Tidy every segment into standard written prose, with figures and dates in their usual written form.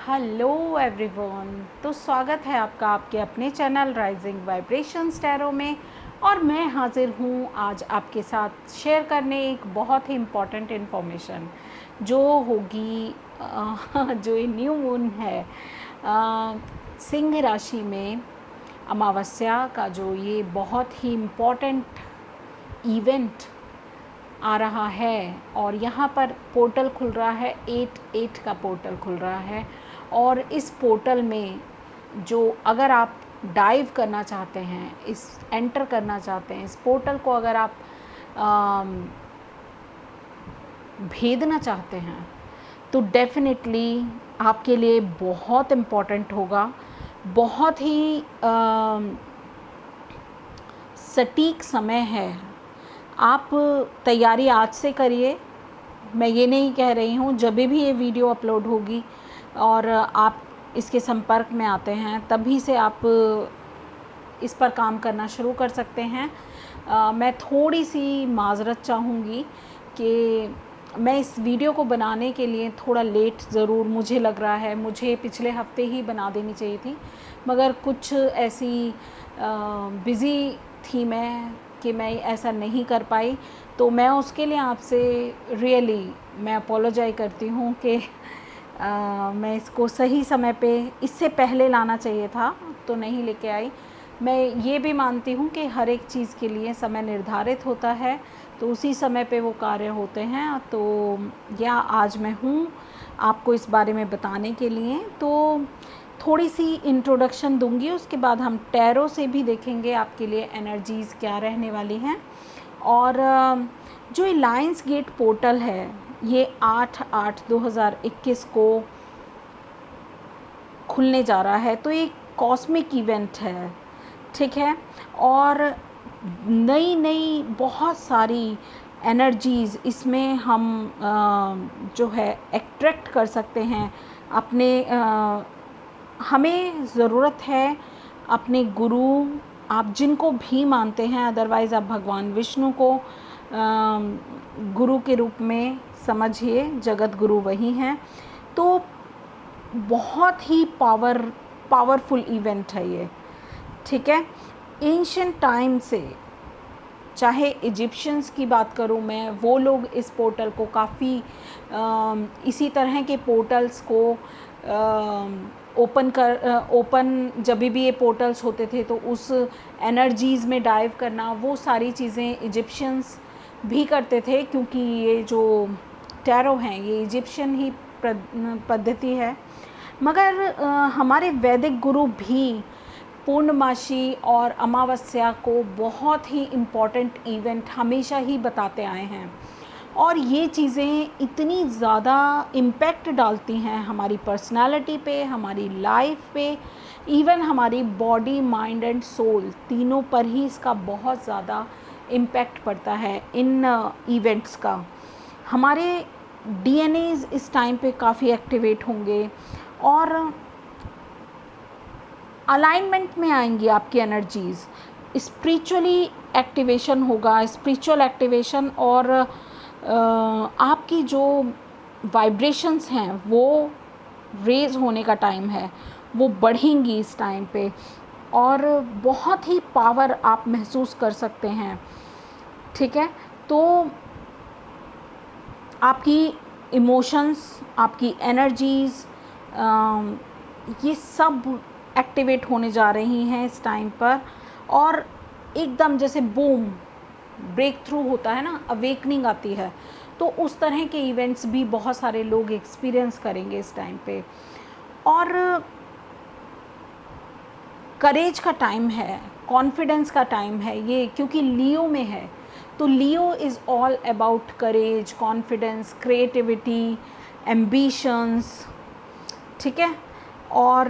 Hello everyone. तो स्वागत है आपका आपके अपने चैनल राइजिंग वाइब्रेशंस टैरो में। और मैं हाजिर हूँ आज आपके साथ शेयर करने एक बहुत ही इम्पॉर्टेंट इन्फॉर्मेशन जो होगी जो ये न्यू मून है सिंह राशि में अमावस्या का, जो ये बहुत ही इम्पॉर्टेंट इवेंट आ रहा है। और यहाँ पर पोर्टल खुल रहा है, 8-8 का पोर्टल खुल रहा है। और इस पोर्टल में जो अगर आप डाइव करना चाहते हैं, एंटर करना चाहते हैं, इस पोर्टल को अगर आप भेदना चाहते हैं तो डेफिनेटली आपके लिए बहुत इम्पॉर्टेंट होगा। बहुत ही सटीक समय है। आप तैयारी आज से करिए। मैं ये नहीं कह रही हूँ, जब भी ये वीडियो अपलोड होगी और आप इसके संपर्क में आते हैं तभी से आप इस पर काम करना शुरू कर सकते हैं। मैं थोड़ी सी माज़रत चाहूँगी कि मैं इस वीडियो को बनाने के लिए थोड़ा लेट ज़रूर मुझे लग रहा है। मुझे पिछले हफ्ते ही बना देनी चाहिए थी, मगर कुछ ऐसी बिज़ी थी मैं कि मैं ऐसा नहीं कर पाई। तो मैं उसके लिए आपसे रियली मैं अपोलोजाइज़ करती हूँ कि मैं इसको सही समय पे इससे पहले लाना चाहिए था तो नहीं लेके आई। मैं ये भी मानती हूँ कि हर एक चीज़ के लिए समय निर्धारित होता है, तो उसी समय पे वो कार्य होते हैं। तो या आज मैं हूँ आपको इस बारे में बताने के लिए। तो थोड़ी सी इंट्रोडक्शन दूंगी, उसके बाद हम टैरो से भी देखेंगे आपके लिए एनर्जीज़ क्या रहने वाली हैं। और जो ये लायंस गेट पोर्टल है, ये 8/8/2021 को खुलने जा रहा है। तो ये कॉस्मिक इवेंट है, ठीक है। और नई नई बहुत सारी एनर्जीज़ इसमें हम जो है अट्रैक्ट कर सकते हैं अपने हमें ज़रूरत है अपने गुरु, आप जिनको भी मानते हैं, अदरवाइज़ आप भगवान विष्णु को गुरु के रूप में समझिए, जगत गुरु वही हैं। तो बहुत ही पावरफुल इवेंट है ये, ठीक है। एंशिएंट टाइम से, चाहे इजिप्शियंस की बात करूं मैं, वो लोग इस पोर्टल को काफ़ी इसी तरह के पोर्टल्स को ओपन जब भी ये पोर्टल्स होते थे तो उस एनर्जीज़ में डाइव करना, वो सारी चीज़ें इजिप्शियंस भी करते थे, क्योंकि ये जो टैरो हैं ये इजिप्शियन ही पद्धति है। मगर हमारे वैदिक गुरु भी पूर्णमासी और अमावस्या को बहुत ही इम्पॉर्टेंट इवेंट हमेशा ही बताते आए हैं। और ये चीज़ें इतनी ज़्यादा इम्पैक्ट डालती हैं हमारी पर्सनालिटी पे, हमारी लाइफ पे, इवन हमारी बॉडी, माइंड एंड सोल तीनों पर ही इसका बहुत ज़्यादा इम्पैक्ट पड़ता है इन इवेंट्स का। हमारे डीएनएज़ इस टाइम पे काफ़ी एक्टिवेट होंगे और अलाइनमेंट में आएंगी आपकी एनर्जीज़। स्पिरिचुअली एक्टिवेशन होगा, स्पिरिचुअल एक्टिवेशन, और आपकी जो वाइब्रेशंस हैं वो रेज होने का टाइम है, वो बढ़ेंगी इस टाइम पे। और बहुत ही पावर आप महसूस कर सकते हैं, ठीक है। तो आपकी इमोशंस, आपकी एनर्जीज़, ये सब एक्टिवेट होने जा रही हैं इस टाइम पर। और एकदम जैसे बूम ब्रेक थ्रू होता है ना, अवेकनिंग आती है, तो उस तरह के इवेंट्स भी बहुत सारे लोग एक्सपीरियंस करेंगे इस टाइम पे। और करेज का टाइम है, कॉन्फिडेंस का टाइम है ये, क्योंकि लियो में है। तो Leo is all about courage, confidence, creativity, ambitions, ठीक है। और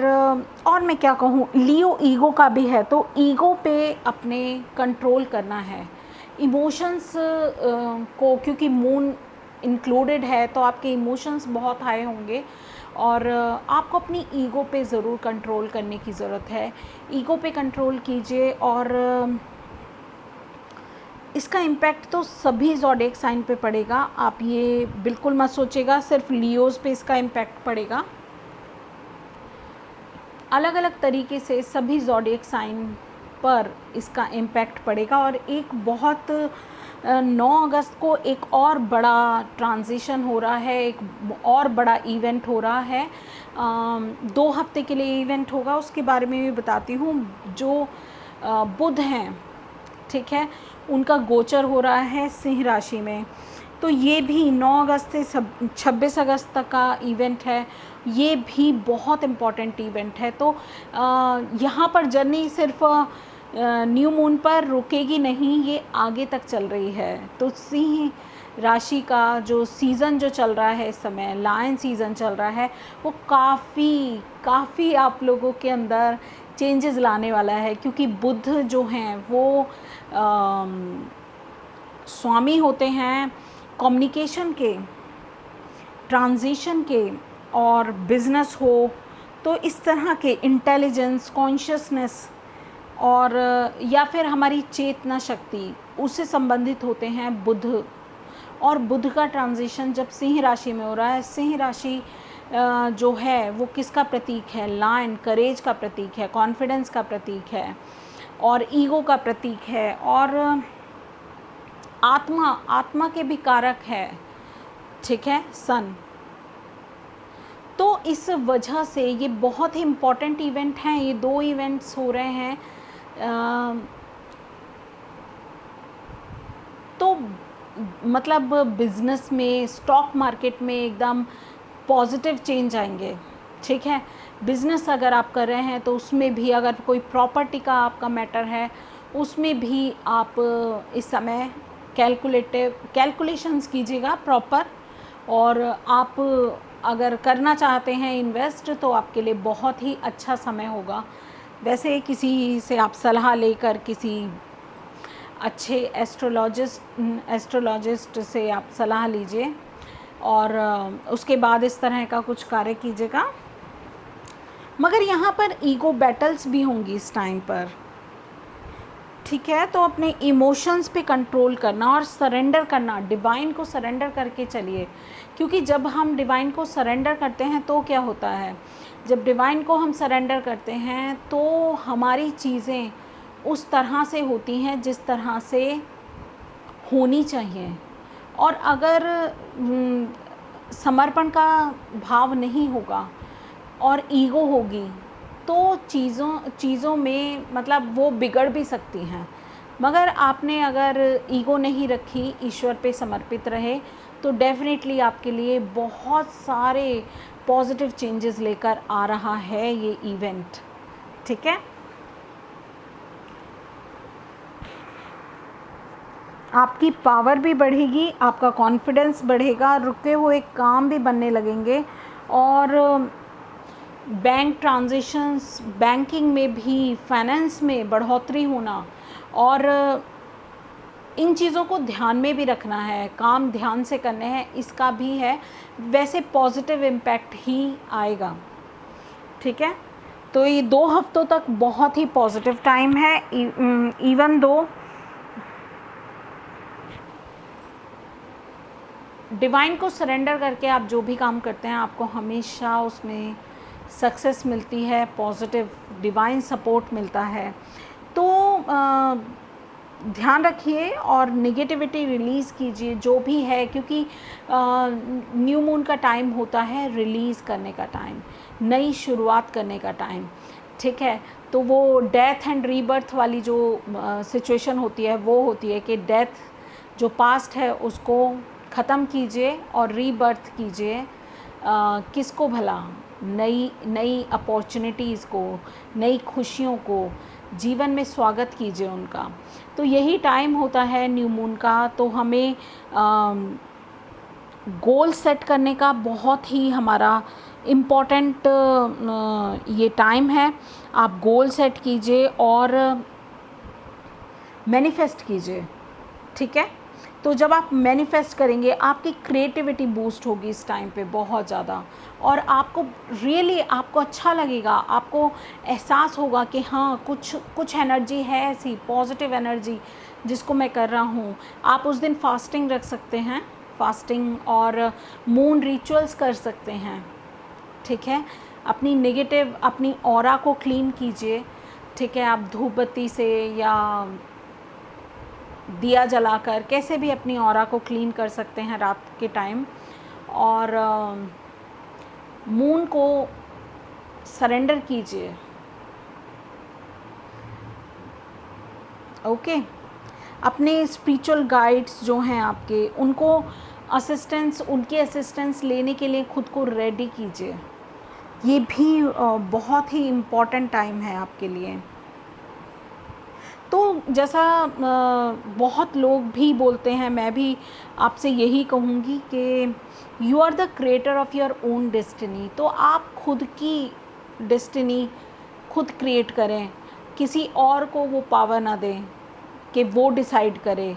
मैं क्या कहूँ, लियो ईगो का भी है, तो ईगो पे अपने कंट्रोल करना है। इमोशंस को, क्योंकि मून इंक्लूडेड है, तो आपके इमोशंस बहुत हाई होंगे और आपको अपनी ईगो पे ज़रूर कंट्रोल करने की ज़रूरत है। ईगो पे कंट्रोल कीजिए। और इसका इम्पैक्ट तो सभी ज़ोडिएक साइन पे पड़ेगा। आप ये बिल्कुल मत सोचिएगा सिर्फ लियोज़ पे इसका इम्पैक्ट पड़ेगा। अलग अलग तरीके से सभी ज़ोडिएक साइन पर इसका इम्पैक्ट पड़ेगा। और एक बहुत 9 अगस्त को एक और बड़ा ट्रांजिशन हो रहा है, एक और बड़ा इवेंट हो रहा है। 2 हफ्ते के लिए इवेंट होगा, उसके बारे में भी बताती हूँ। जो बुध हैं, ठीक है, उनका गोचर हो रहा है सिंह राशि में। तो ये भी 9 अगस्त से 26 अगस्त तक का इवेंट है। ये भी बहुत इम्पॉर्टेंट इवेंट है। तो यहाँ पर जर्नी सिर्फ न्यू मून पर रुकेगी नहीं, ये आगे तक चल रही है। तो सिंह राशि का जो सीज़न जो चल रहा है इस समय, लायन सीज़न चल रहा है, वो काफ़ी आप लोगों के अंदर चेंजेस लाने वाला है। क्योंकि बुध जो हैं वो स्वामी होते हैं कम्युनिकेशन के, ट्रांजिशन के, और बिजनेस हो तो इस तरह के इंटेलिजेंस, कॉन्शियसनेस और या फिर हमारी चेतना शक्ति, उससे संबंधित होते हैं बुध। और बुध का ट्रांजिशन जब सिंह राशि में हो रहा है, सिंह राशि जो है वो किसका प्रतीक है? लायन, करेज का प्रतीक है, कॉन्फिडेंस का प्रतीक है और ईगो का प्रतीक है, और आत्मा के भी कारक है, ठीक है, सन। तो इस वजह से ये बहुत ही इम्पॉर्टेंट इवेंट हैं। ये 2 इवेंट्स हो रहे हैं। तो मतलब बिजनेस में, स्टॉक मार्केट में एकदम पॉजिटिव चेंज आएंगे, ठीक है। बिजनेस अगर आप कर रहे हैं तो उसमें भी, अगर कोई प्रॉपर्टी का आपका मैटर है उसमें भी आप इस समय कैलकुलेशंस कीजिएगा प्रॉपर। और आप अगर करना चाहते हैं इन्वेस्ट तो आपके लिए बहुत ही अच्छा समय होगा। वैसे किसी से आप सलाह लेकर, किसी अच्छे एस्ट्रोलॉजिस्ट से आप सलाह लीजिए और उसके बाद इस तरह का कुछ कार्य कीजिएगा। मगर यहाँ पर ईगो बैटल्स भी होंगी इस टाइम पर, ठीक है। तो अपने इमोशंस पे कंट्रोल करना और सरेंडर करना, डिवाइन को सरेंडर करके चलिए। क्योंकि जब हम डिवाइन को सरेंडर करते हैं तो क्या होता है, जब डिवाइन को हम सरेंडर करते हैं तो हमारी चीज़ें उस तरह से होती हैं जिस तरह से होनी चाहिए। और अगर समर्पण का भाव नहीं होगा और ईगो होगी तो चीज़ों में मतलब वो बिगड़ भी सकती हैं। मगर आपने अगर ईगो नहीं रखी, ईश्वर पे समर्पित रहे, तो डेफिनेटली आपके लिए बहुत सारे पॉजिटिव चेंजेस लेकर आ रहा है ये इवेंट, ठीक है। आपकी पावर भी बढ़ेगी, आपका कॉन्फिडेंस बढ़ेगा, रुके हुए काम भी बनने लगेंगे। और बैंक ट्रांजैक्शंस, बैंकिंग में भी, फाइनेंस में बढ़ोतरी होना, और इन चीज़ों को ध्यान में भी रखना है, काम ध्यान से करने हैं, इसका भी है। वैसे पॉजिटिव इम्पैक्ट ही आएगा, ठीक है। तो ये 2 हफ्तों तक बहुत ही पॉजिटिव टाइम है। इवन दो डिवाइन को सरेंडर करके आप जो भी काम करते हैं आपको हमेशा उसमें सक्सेस मिलती है, पॉजिटिव डिवाइन सपोर्ट मिलता है। तो ध्यान रखिए और नेगेटिविटी रिलीज़ कीजिए जो भी है, क्योंकि न्यू मून का टाइम होता है रिलीज़ करने का टाइम, नई शुरुआत करने का टाइम, ठीक है। तो वो डेथ एंड रीबर्थ वाली जो सिचुएशन होती है वो होती है कि डेथ जो पास्ट है उसको ख़त्म कीजिए और रीबर्थ कीजिए। किसको भला? नई अपॉर्चुनिटीज़ को, नई खुशियों को जीवन में स्वागत कीजिए उनका। तो यही टाइम होता है न्यू मून का। तो हमें गोल सेट करने का बहुत ही हमारा इम्पॉर्टेंट ये टाइम है। आप गोल सेट कीजिए और मैनिफेस्ट कीजिए, ठीक है। तो जब आप मैनिफेस्ट करेंगे आपकी क्रिएटिविटी बूस्ट होगी इस टाइम पे बहुत ज़्यादा, और आपको रियली आपको अच्छा लगेगा, आपको एहसास होगा कि हाँ कुछ एनर्जी है ऐसी पॉजिटिव एनर्जी जिसको मैं कर रहा हूँ। आप उस दिन फास्टिंग रख सकते हैं, फास्टिंग और मून रिचुअल्स कर सकते हैं, ठीक है। अपनी नेगेटिव, अपनी ऑरा को क्लीन कीजिए, ठीक है। आप धूप बत्ती से या दिया जलाकर कैसे भी अपनी ऑरा को क्लीन कर सकते हैं रात के टाइम। और मून को सरेंडर कीजिए, ओके। अपने स्पिरिचुअल गाइड्स जो हैं आपके, उनके असिस्टेंस लेने के लिए खुद को रेडी कीजिए। ये भी बहुत ही इम्पॉर्टेंट टाइम है आपके लिए। तो जैसा बहुत लोग भी बोलते हैं, मैं भी आपसे यही कहूँगी कि you are the creator of your own destiny. तो आप खुद की डेस्टिनी खुद क्रिएट करें, किसी और को वो पावर ना दें कि वो डिसाइड करे,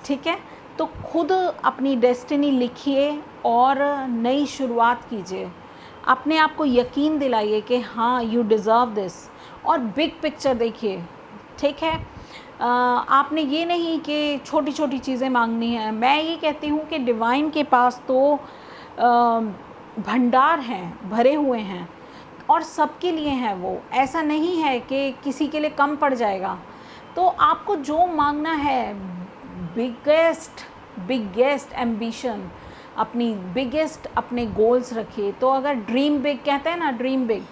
ठीक है। तो खुद अपनी डेस्टिनी लिखिए और नई शुरुआत कीजिए। अपने आप को यकीन दिलाइए कि हाँ, यू डिज़र्व दिस, और बिग पिक्चर देखिए, ठीक है। आपने ये नहीं कि छोटी छोटी चीज़ें मांगनी हैं। मैं ये कहती हूँ कि डिवाइन के पास तो भंडार हैं, भरे हुए हैं, और सबके लिए हैं वो। ऐसा नहीं है कि किसी के लिए कम पड़ जाएगा। तो आपको जो मांगना है, बिगेस्ट एम्बिशन, अपनी बिगेस्ट अपने गोल्स रखिए। तो अगर ड्रीम बिग कहते हैं ना, ड्रीम बिग,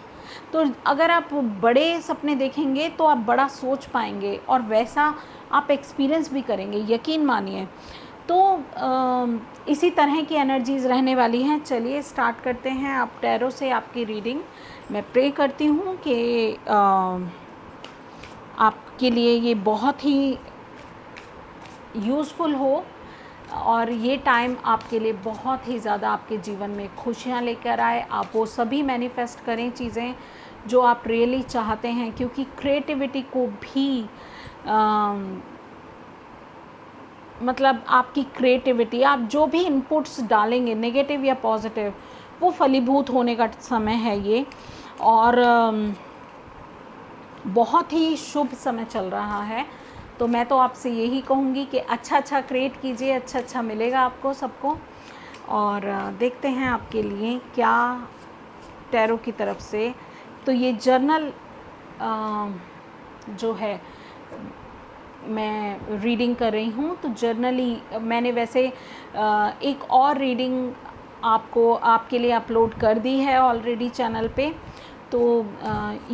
तो अगर आप बड़े सपने देखेंगे तो आप बड़ा सोच पाएंगे और वैसा आप एक्सपीरियंस भी करेंगे, यकीन मानिए। तो इसी तरह की एनर्जीज़ रहने वाली हैं। चलिए स्टार्ट करते हैं। आप टैरो से आपकी रीडिंग मैं प्रे करती हूँ कि आपके लिए ये बहुत ही यूज़फुल हो, और ये टाइम आपके लिए बहुत ही ज़्यादा आपके जीवन में खुशियाँ लेकर आए। आप वो सभी मैनिफेस्ट करें चीज़ें जो आप रियली चाहते हैं, क्योंकि क्रिएटिविटी को भी मतलब आपकी क्रिएटिविटी, आप जो भी इनपुट्स डालेंगे नेगेटिव या पॉजिटिव, वो फलीभूत होने का समय है ये। और बहुत ही शुभ समय चल रहा है। तो मैं तो आपसे यही कहूँगी कि अच्छा क्रिएट कीजिए, अच्छा मिलेगा आपको सबको। और देखते हैं आपके लिए क्या टैरो की तरफ से। तो ये जर्नल जो है मैं रीडिंग कर रही हूँ, तो जर्नली मैंने वैसे एक और रीडिंग आपके लिए अपलोड कर दी है ऑलरेडी चैनल पे। तो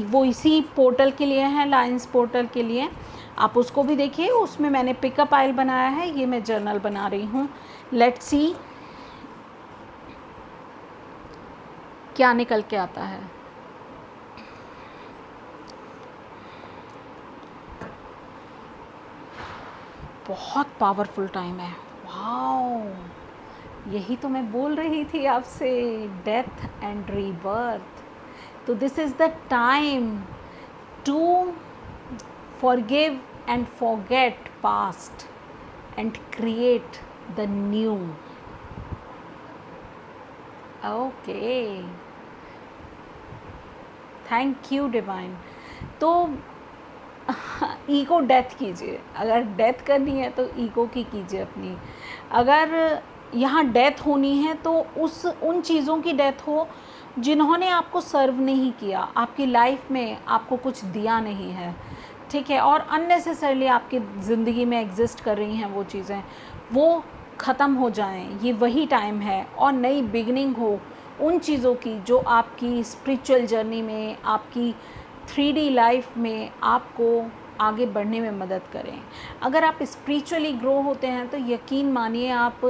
वो इसी पोर्टल के लिए है, लाइन्स पोर्टल के लिए। आप उसको भी देखिए, उसमें मैंने पिकअप आइल बनाया है, ये मैं जर्नल बना रही हूँ। लेट्स सी क्या निकल के आता है। बहुत पावरफुल टाइम है, वाओ। यही तो मैं बोल रही थी आपसे, डेथ एंड रीबर्थ। तो this is the time to forgive and forget past and create the new. Okay, thank you divine. तो ईगो डेथ कीजिए। अगर डेथ करनी है तो ईगो की कीजिए अपनी। अगर यहाँ डेथ होनी है तो उन चीज़ों की डेथ हो जिन्होंने आपको सर्व नहीं किया, आपकी लाइफ में आपको कुछ दिया नहीं है, ठीक है, और अननेसेसरली आपकी ज़िंदगी में एग्जिस्ट कर रही हैं वो चीज़ें, वो ख़त्म हो जाएं। ये वही टाइम है, और नई बिगनिंग हो उन चीज़ों की जो आपकी स्पिरिचुअल जर्नी में, आपकी 3D लाइफ में आपको आगे बढ़ने में मदद करें। अगर आप स्पिरिचुअली ग्रो होते हैं तो यकीन मानिए आप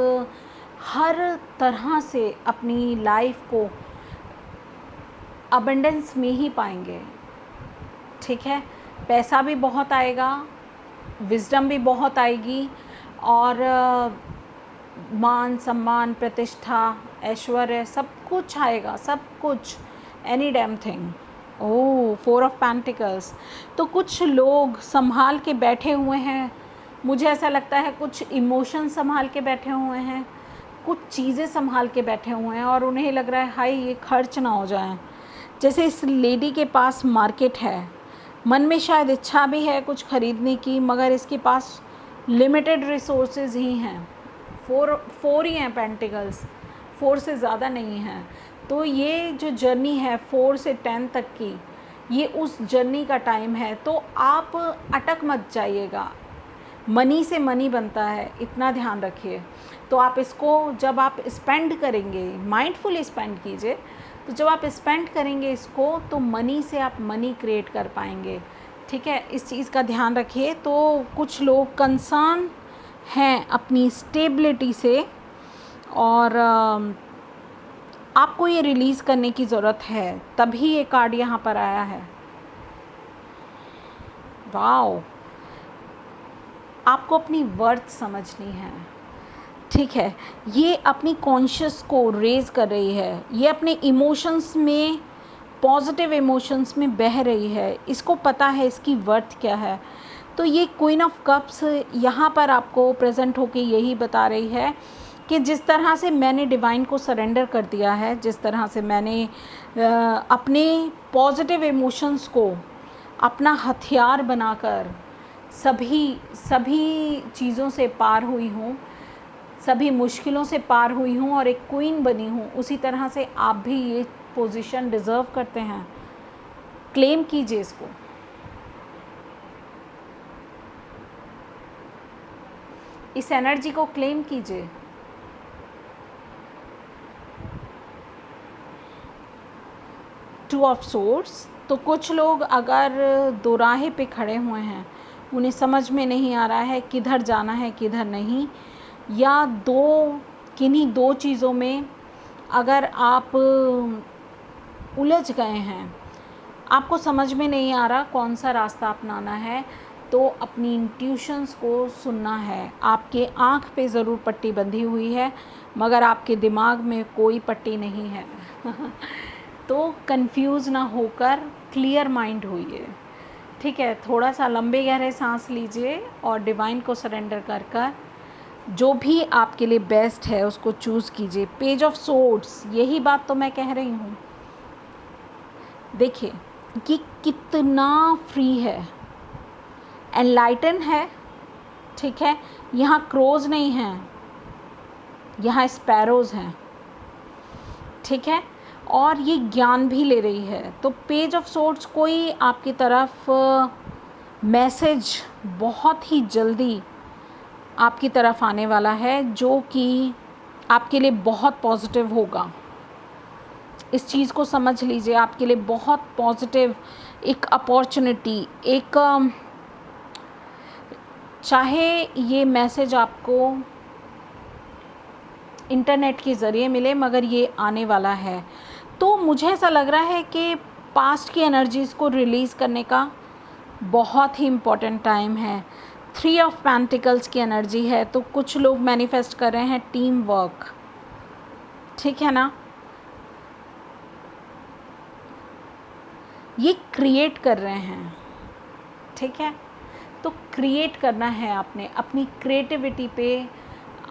हर तरह से अपनी लाइफ को अबंडेंस में ही पाएंगे, ठीक है। पैसा भी बहुत आएगा, विजडम भी बहुत आएगी, और मान सम्मान, प्रतिष्ठा, ऐश्वर्य, सब कुछ आएगा, सब कुछ, any damn thing. Oh, 4 of pentacles. तो कुछ लोग संभाल के बैठे हुए हैं, मुझे ऐसा लगता है कुछ इमोशन संभाल के बैठे हुए हैं, कुछ चीज़ें संभाल के बैठे हुए हैं, और उन्हें लग रहा है हाय ये खर्च ना हो जाए। जैसे इस लेडी के पास मार्केट है, मन में शायद इच्छा भी है कुछ ख़रीदने की, मगर इसके पास लिमिटेड रिसोर्सेज ही हैं। 4 ही हैं पेंटिकल्स, 4 से ज़्यादा नहीं हैं। तो ये जो जर्नी है 4 से 10 तक की, ये उस जर्नी का टाइम है। तो आप अटक मत जाइएगा। मनी से मनी बनता है, इतना ध्यान रखिए। तो आप इसको जब आप स्पेंड करेंगे, माइंडफुल स्पेंड कीजिए। तो जब आप स्पेंड करेंगे इसको, तो मनी से आप मनी क्रिएट कर पाएंगे। ठीक है, इस चीज़ का ध्यान रखिए। तो कुछ लोग कंसर्न हैं अपनी स्टेबिलिटी से, और आपको ये रिलीज़ करने की ज़रूरत है, तभी ये कार्ड यहाँ पर आया है। वाओ, आपको अपनी वर्थ समझनी है। ठीक है, ये अपनी कॉन्शियस को रेज कर रही है, ये अपने इमोशंस में, पॉजिटिव इमोशंस में बह रही है। इसको पता है इसकी वर्थ क्या है। तो ये क्वीन ऑफ कप्स यहाँ पर आपको प्रेजेंट होके यही बता रही है कि जिस तरह से मैंने डिवाइन को सरेंडर कर दिया है, जिस तरह से मैंने अपने पॉजिटिव इमोशंस को अपना हथियार बनाकर सभी चीज़ों से पार हुई हूँ, सभी मुश्किलों से पार हुई हूँ और एक क्वीन बनी हूँ, उसी तरह से आप भी ये पोजीशन डिज़र्व करते हैं। क्लेम कीजिए इसको। इस एनर्जी को क्लेम कीजिए। Two of swords. तो कुछ लोग अगर दोराहे पे खड़े हुए हैं, उन्हें समझ में नहीं आ रहा है किधर जाना है किधर नहीं, या किन्हीं दो चीज़ों में अगर आप उलझ गए हैं, आपको समझ में नहीं आ रहा कौन सा रास्ता अपनाना है, तो अपनी इंट्यूशंस को सुनना है। आपके आँख पे ज़रूर पट्टी बंधी हुई है, मगर आपके दिमाग में कोई पट्टी नहीं है। तो कंफ्यूज ना होकर क्लियर माइंड होइए। ठीक है, थोड़ा सा लंबे गहरे सांस लीजिए और डिवाइन को सरेंडर कर कर जो भी आपके लिए बेस्ट है उसको चूज़ कीजिए। पेज ऑफ सोर्ड्स, यही बात तो मैं कह रही हूँ। देखिए कि कितना फ्री है, एनलाइटन है। ठीक है, यहाँ क्रोज नहीं हैं, यहाँ स्पैरोज़ हैं। ठीक है, और ये ज्ञान भी ले रही है। तो पेज ऑफ सोर्ड्स कोई आपकी तरफ मैसेज बहुत ही जल्दी आपकी तरफ आने वाला है, जो कि आपके लिए बहुत पॉजिटिव होगा। इस चीज़ को समझ लीजिए, आपके लिए बहुत पॉजिटिव एक अपॉर्चुनिटी, एक चाहे ये मैसेज आपको इंटरनेट के ज़रिए मिले, मगर ये आने वाला है। तो मुझे ऐसा लग रहा है कि पास्ट की एनर्जीज़ को रिलीज़ करने का बहुत ही इम्पोर्टेंट टाइम है। 3 ऑफ पेंटिकल्स की एनर्जी है, तो कुछ लोग मैनिफेस्ट कर रहे हैं टीम वर्क। ठीक है ना, ये क्रिएट कर रहे हैं। ठीक है, तो क्रिएट करना है आपने, अपनी क्रिएटिविटी पे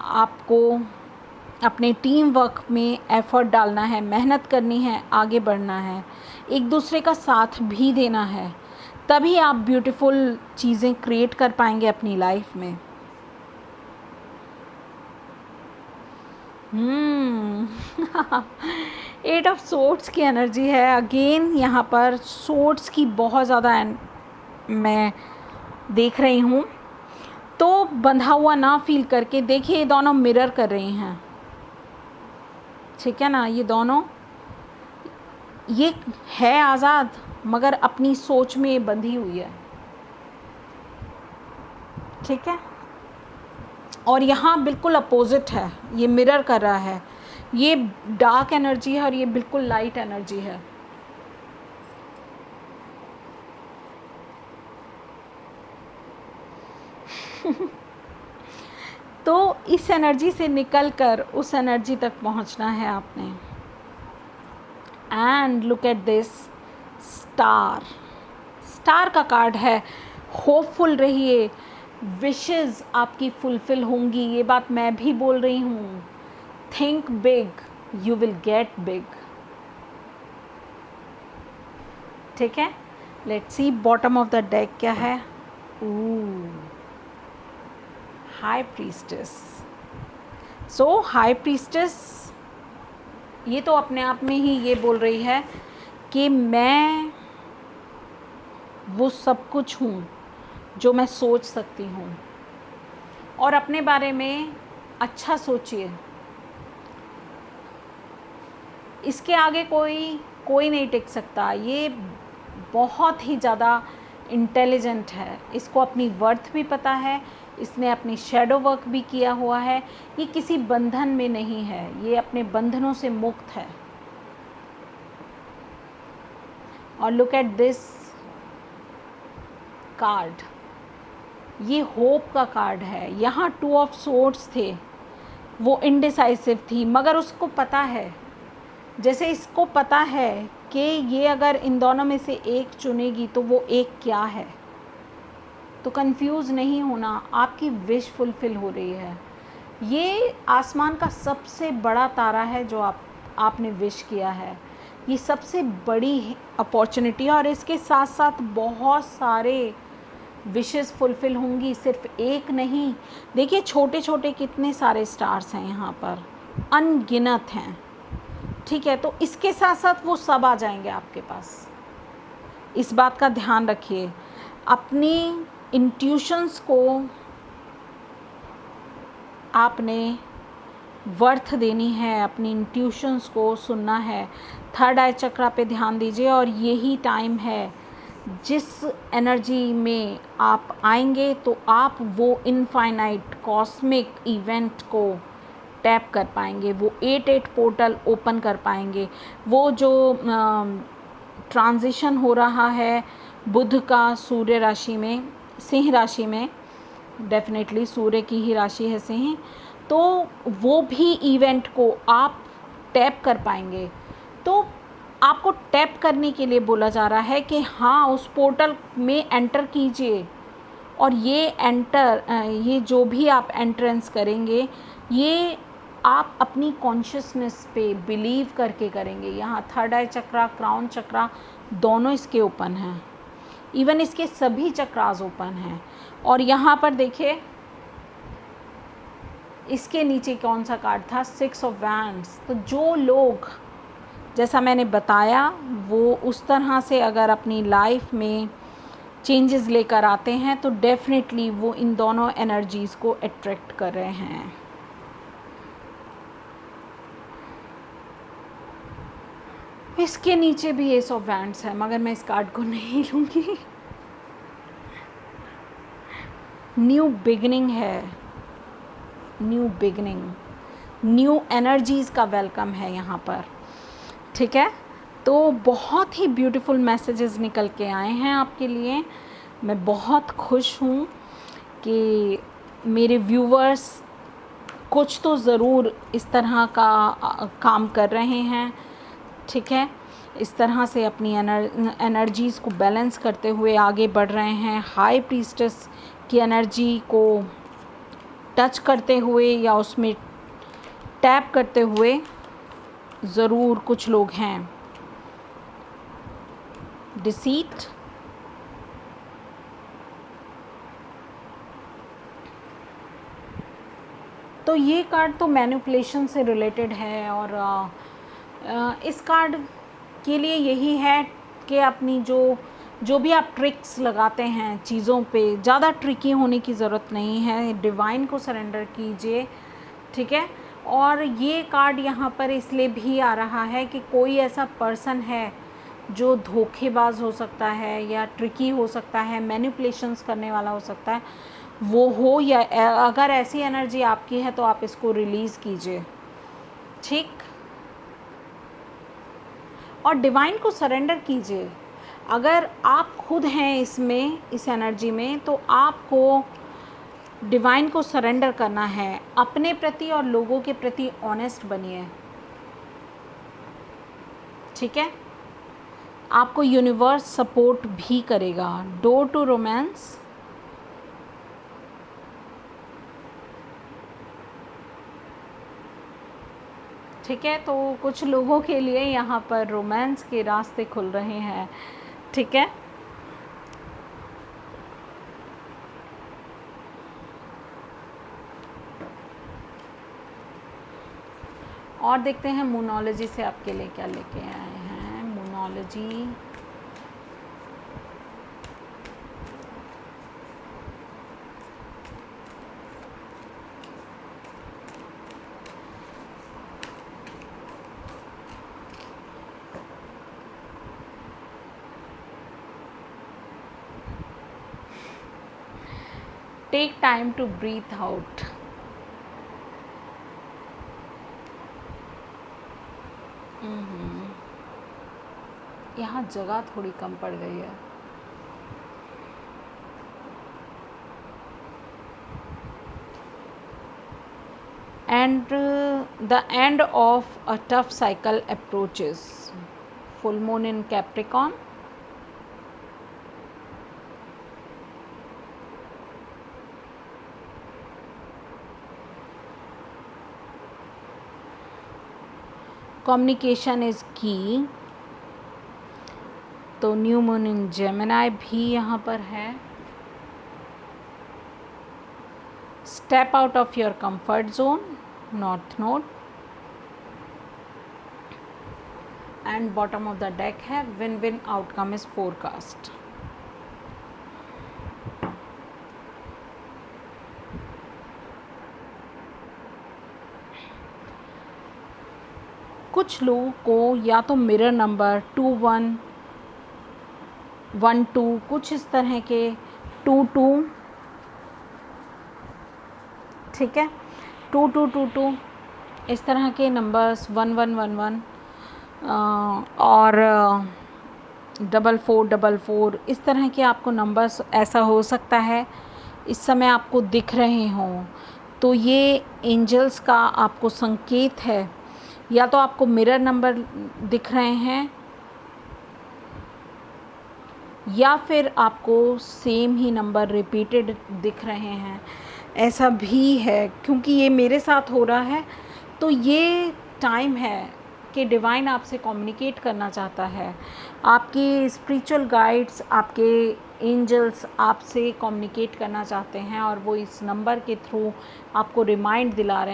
आपको अपने टीम वर्क में एफ़र्ट डालना है, मेहनत करनी है, आगे बढ़ना है, एक दूसरे का साथ भी देना है, तभी आप ब्यूटीफुल चीज़ें क्रिएट कर पाएंगे अपनी लाइफ में। एट ऑफ सोर्ड्स की एनर्जी है। अगेन यहाँ पर सोर्ड्स की बहुत ज़्यादा मैं देख रही हूँ। तो बंधा हुआ ना फील करके देखिए, ये दोनों मिरर कर रही हैं। ठीक है ना, ये दोनों, ये है आज़ाद मगर अपनी सोच में बंधी हुई है। ठीक है, और यहाँ बिल्कुल अपोजिट है, ये मिरर कर रहा है। ये डार्क एनर्जी है और ये बिल्कुल लाइट एनर्जी है। तो इस एनर्जी से निकलकर उस एनर्जी तक पहुंचना है आपने। And look at this star. Star का कार्ड है, होपफुल रहिए, विशेस आपकी फुलफिल होंगी। ये बात मैं भी बोल रही हूँ। Think big, you will get big. ठीक है, let's see bottom of the deck क्या है। High priestess. So high priestess ये तो अपने आप में ही ये बोल रही है कि मैं वो सब कुछ हूँ जो मैं सोच सकती हूँ। और अपने बारे में अच्छा सोचिए, इसके आगे कोई नहीं टिक सकता। ये बहुत ही ज़्यादा इंटेलिजेंट है, इसको अपनी वर्थ भी पता है, इसने अपनी शैडो वर्क भी किया हुआ है। ये किसी बंधन में नहीं है, ये अपने बंधनों से मुक्त है। और लुक एट दिस कार्ड, ये होप का कार्ड है। यहाँ 2 ऑफ सोर्ड्स थे, वो इनडिसाइसिव थी, मगर उसको पता है, जैसे इसको पता है कि ये अगर इन दोनों में से एक चुनेगी तो वो एक क्या है। तो कंफ्यूज नहीं होना, आपकी विश फुलफिल हो रही है। ये आसमान का सबसे बड़ा तारा है जो आपने विश किया है। ये सबसे बड़ी अपॉर्चुनिटी है और इसके साथ साथ बहुत सारे विशेस फुलफिल होंगी, सिर्फ एक नहीं। देखिए छोटे छोटे कितने सारे स्टार्स हैं यहाँ पर, अनगिनत हैं। ठीक है, तो इसके साथ साथ वो सब आ जाएंगे आपके पास। इस बात का ध्यान रखिए। अपनी इंट्यूशंस को आपने वर्थ देनी है, अपनी इंट्यूशंस को सुनना है। थर्ड आई चक्रा पे ध्यान दीजिए और यही टाइम है जिस एनर्जी में आप आएंगे तो आप वो इनफाइनाइट कॉस्मिक इवेंट को टैप कर पाएंगे, वो 8 पोर्टल ओपन कर पाएंगे। वो जो ट्रांजिशन हो रहा है बुध का सूर्य राशि में, सिंह राशि में, डेफिनेटली सूर्य की ही राशि है सिंह, तो वो भी इवेंट को आप टैप कर पाएंगे। तो आपको टैप करने के लिए बोला जा रहा है कि हाँ, उस पोर्टल में एंटर कीजिए। और ये जो भी आप एंट्रेंस करेंगे, ये आप अपनी कॉन्शियसनेस पे बिलीव करके करेंगे। यहाँ थर्ड आई चक्रा, क्राउन चक्रा दोनों इसके ओपन हैं, इवन इसके सभी चक्रास ओपन हैं। और यहाँ पर देखिए इसके नीचे कौन सा कार्ड था, 6 ऑफ वैंड्स। तो जो लोग, जैसा मैंने बताया, वो उस तरह से अगर अपनी लाइफ में चेंजेस लेकर आते हैं तो डेफिनेटली वो इन दोनों एनर्जीज़ को अट्रैक्ट कर रहे हैं। इसके नीचे भी एस ऑफ वैंड्स है, मगर मैं इस कार्ड को नहीं लूँगी। न्यू बिगनिंग है, न्यू बिगनिंग, न्यू एनर्जीज़ का वेलकम है यहाँ पर। ठीक है, तो बहुत ही ब्यूटीफुल मैसेजेस निकल के आए हैं आपके लिए। मैं बहुत खुश हूँ कि मेरे व्यूवर्स कुछ तो ज़रूर इस तरह का काम कर रहे हैं। ठीक है, इस तरह से अपनी एनर्जीज़ को बैलेंस करते हुए आगे बढ़ रहे हैं। हाई प्रीस्टेस की एनर्जी को टच करते हुए या उसमें टैप करते हुए ज़रूर कुछ लोग हैं। डिसीट, तो ये कार्ड तो मैनिपुलेशन से रिलेटेड है। और इस कार्ड के लिए यही है कि अपनी जो भी आप ट्रिक्स लगाते हैं चीज़ों पे, ज़्यादा ट्रिकी होने की ज़रूरत नहीं है, डिवाइन को सरेंडर कीजिए। ठीक है, और ये कार्ड यहाँ पर इसलिए भी आ रहा है कि कोई ऐसा पर्सन है जो धोखेबाज हो सकता है या ट्रिकी हो सकता है, मैनिपुलेशंस करने वाला हो सकता है, वो हो, या अगर ऐसी एनर्जी आपकी है तो आप इसको रिलीज़ कीजिए। ठीक, और डिवाइन को सरेंडर कीजिए। अगर आप खुद हैं इसमें, इस एनर्जी में, तो आपको डिवाइन को सरेंडर करना है। अपने प्रति और लोगों के प्रति ऑनेस्ट बनिए। ठीक है, आपको यूनिवर्स सपोर्ट भी करेगा। डोर टू रोमांस, ठीक है, तो कुछ लोगों के लिए यहाँ पर रोमांस के रास्ते खुल रहे हैं। ठीक है, और देखते हैं मूनोलॉजी से आपके लिए क्या लेके आए हैं। Moonology take time to breathe out. यहाँ जगह थोड़ी कम पड़ गई है। And the end of a tough cycle approaches. Full moon in Capricorn. Communication is key. तो न्यू मून इन जेमिनी भी यहाँ पर है। Step out of your comfort zone, north node. And bottom of the deck है win win outcome is forecast. कुछ लोगों को या तो मिरर नंबर 2112 कुछ इस तरह के 22, ठीक है, 2222 इस तरह के नंबर्स, 1111 और 4444 इस तरह के आपको नंबर्स ऐसा हो सकता है इस समय आपको दिख रहे हों। तो ये एंजल्स का आपको संकेत है, या तो आपको मिरर नंबर दिख रहे हैं या फिर आपको सेम ही नंबर रिपीटेड दिख रहे हैं। ऐसा भी है क्योंकि ये मेरे साथ हो रहा है। तो ये टाइम है कि डिवाइन आपसे कम्युनिकेट करना चाहता है। आपके स्पिरिचुअल गाइड्स, आपके एंजल्स आपसे कम्युनिकेट करना चाहते हैं और वो इस नंबर के थ्रू आपको रिमाइंड करा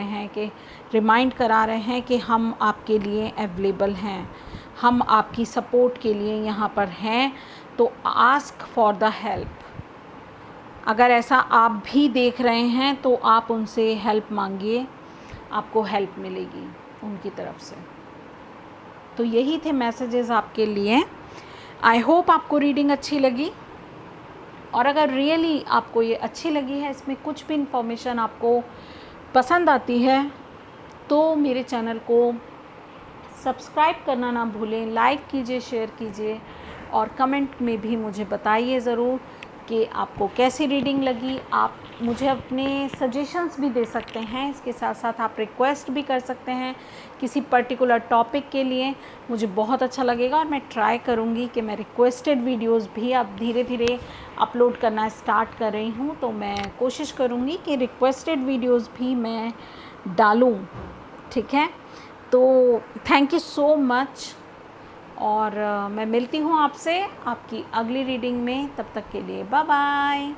रहे हैं कि हम आपके लिए अवेलेबल हैं, हम आपकी सपोर्ट के लिए यहाँ पर हैं। तो आस्क फॉर द हेल्प। अगर ऐसा आप भी देख रहे हैं तो आप उनसे हेल्प मांगिए, आपको हेल्प मिलेगी उनकी तरफ से। तो यही थे मैसेजेस आपके लिए। आई होप आपको रीडिंग अच्छी लगी, और अगर रियली आपको ये अच्छी लगी है, इसमें कुछ भी इंफॉर्मेशन आपको पसंद आती है, तो मेरे चैनल को सब्सक्राइब करना ना भूलें, लाइक कीजिए, शेयर कीजिए और कमेंट में भी मुझे बताइए ज़रूर कि आपको कैसी रीडिंग लगी। आप मुझे अपने सजेशंस भी दे सकते हैं, इसके साथ साथ आप रिक्वेस्ट भी कर सकते हैं किसी पर्टिकुलर टॉपिक के लिए। मुझे बहुत अच्छा लगेगा और मैं ट्राई करूँगी कि मैं रिक्वेस्टेड वीडियोस भी अब धीरे धीरे अपलोड करना स्टार्ट कर रही हूँ। तो मैं कोशिश करूँगी कि रिक्वेस्टेड वीडियोस भी मैं डालूँ, ठीक है। तो थैंक यू सो मच, और मैं मिलती हूँ आपसे आपकी अगली रीडिंग में। तब तक के लिए बाय बाय।